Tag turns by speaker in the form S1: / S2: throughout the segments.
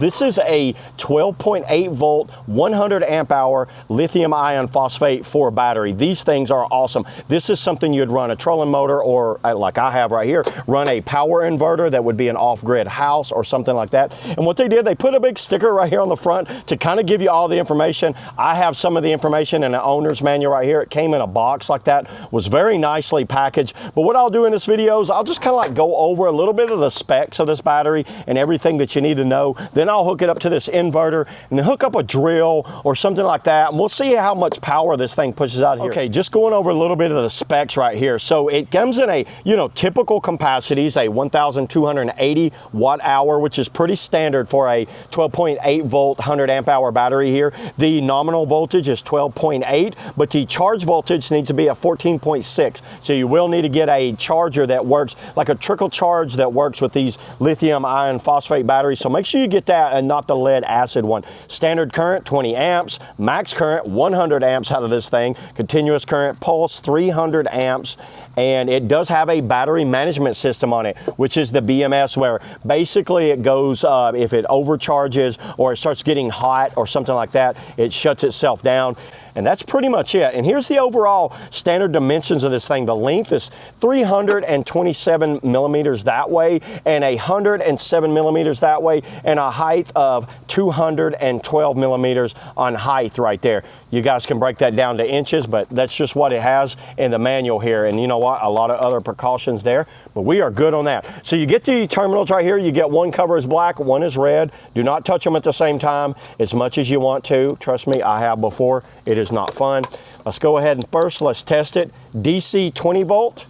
S1: This is a 12.8 volt, 100 amp hour lithium iron phosphate 4 battery. These things are awesome. This is something you'd run a trolling motor, or like I have right here, run a power inverter that would be an off-grid house or something like that. And what they did, they put a big sticker right here on the front to kind of give you all the information. I have some of the information in the owner's manual right here. It came in a box like that, was very nicely packaged. But what I'll do in this video is I'll just kind of like go over a little bit of the specs of this battery and everything that you need to know. Then I'll hook it up to this inverter and then hook up a drill or something like that, and we'll see how much power this thing pushes out here. Okay, just going over a little bit of the specs right here. So it comes in a, typical capacities, a 1,280 watt hour, which is pretty standard for a 12.8 volt 100 amp hour battery here. The nominal voltage is 12.8, but the charge voltage needs to be a 14.6. So you will need to get a charger that works like a trickle charge that works with these lithium iron phosphate batteries. So make sure you get that and not the lead acid one. Standard current 20 amps, max current 100 amps out of this thing, continuous current pulse 300 amps, and it does have a battery management system on it, which is the BMS, where basically it goes, if it overcharges or it starts getting hot or something like that, it shuts itself down. And that's pretty much it. And here's the overall standard dimensions of this thing. The length is 327 millimeters that way, and 107 millimeters that way, and a height of 212 millimeters on height right there. You guys can break that down to inches, but that's just what it has in the manual here. And you know what? A lot of other precautions there, but we are good on that. So you get the terminals right here. You get one cover is black, one is red. Do not touch them at the same time as much as you want to. Trust me, I have before. It is not fun. Let's go ahead and first let's test it. DC 20 volt.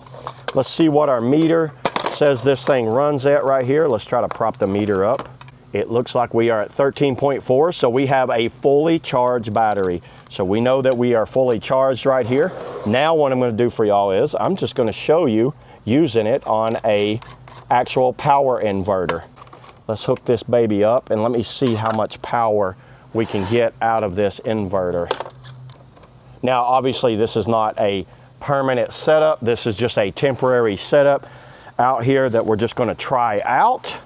S1: Let's see what our meter says this thing runs at right here. Let's try to prop the meter up. It looks like we are at 13.4, so we have a fully charged battery. So we know that we are fully charged right here. Now what I'm going to do for y'all is I'm just going to show you using it on a actual power inverter. Let's hook this baby up and let me see how much power we can get out of this inverter. Now obviously this is not a permanent setup. This is just a temporary setup out here that we're just going to try out.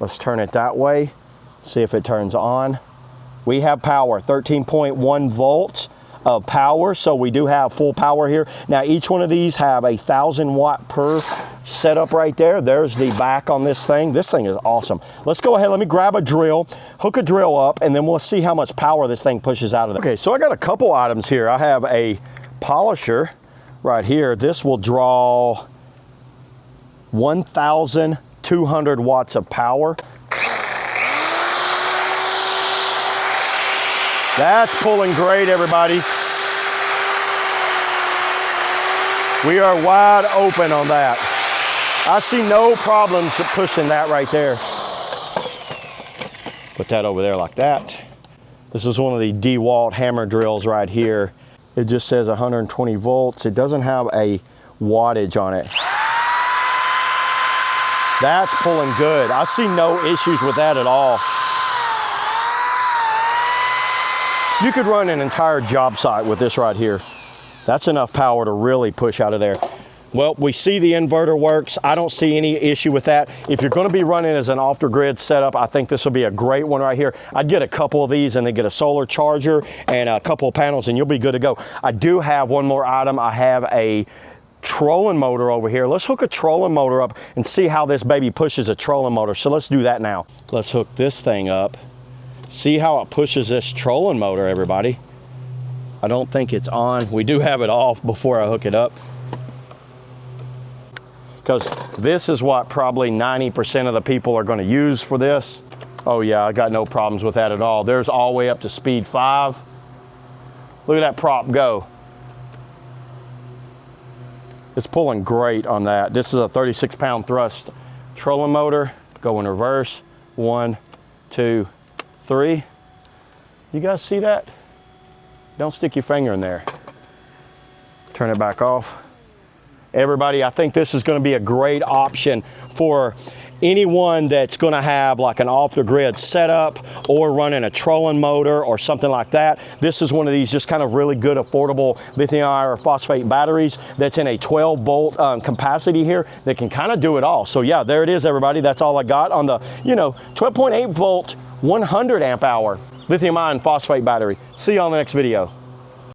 S1: Let's turn it that way, see if it turns on. We have power, 13.1 volts of power, so we do have full power here. Now each one of these have 1,000 watt per setup right there. There's the back on this thing. This thing is awesome. Let's go ahead, let me grab a drill, hook a drill up, and then we'll see how much power this thing pushes out of it. Okay, so I got a couple items here. I have a polisher right here. This will draw 1,200 watts of power. That's pulling great, everybody. We are wide open on that. I see no problems pushing that right there. Put that over there like that. This is one of the DeWalt hammer drills right here. It just says 120 volts. It doesn't have a wattage on it. That's pulling good. I see no issues with that at all. You could run an entire job site with this right here. That's enough power to really push out of there. Well, we see the inverter works. I don't see any issue with that. If you're gonna be running as an off-the-grid setup, I think this will be a great one right here. I'd get a couple of these and then get a solar charger and a couple of panels and you'll be good to go. I do have one more item. I have a trolling motor over here. Let's hook a trolling motor up and see how this baby pushes a trolling motor. So let's do that now. Let's hook this thing up. See how it pushes this trolling motor, everybody. I don't think it's on. We do have it off before I hook it up, because this is what probably 90% of the people are going to use for this. Oh yeah, I got no problems with that at all. There's all the way up to speed 5. Look at that prop go. It's pulling great on that. This is a 36-pound thrust trolling motor. Go in reverse. 1, 2, 3. You guys see that? Don't stick your finger in there. Turn it back off. Everybody, I think this is going to be a great option for anyone that's going to have like an off-the-grid setup or running a trolling motor or something like that. This is one of these just kind of really good affordable lithium iron phosphate batteries that's in a 12 volt capacity here that can kind of do it all. So yeah, there it is, everybody. That's all I got on the 12.8 volt 100 amp hour lithium ion phosphate battery. See you on the next video.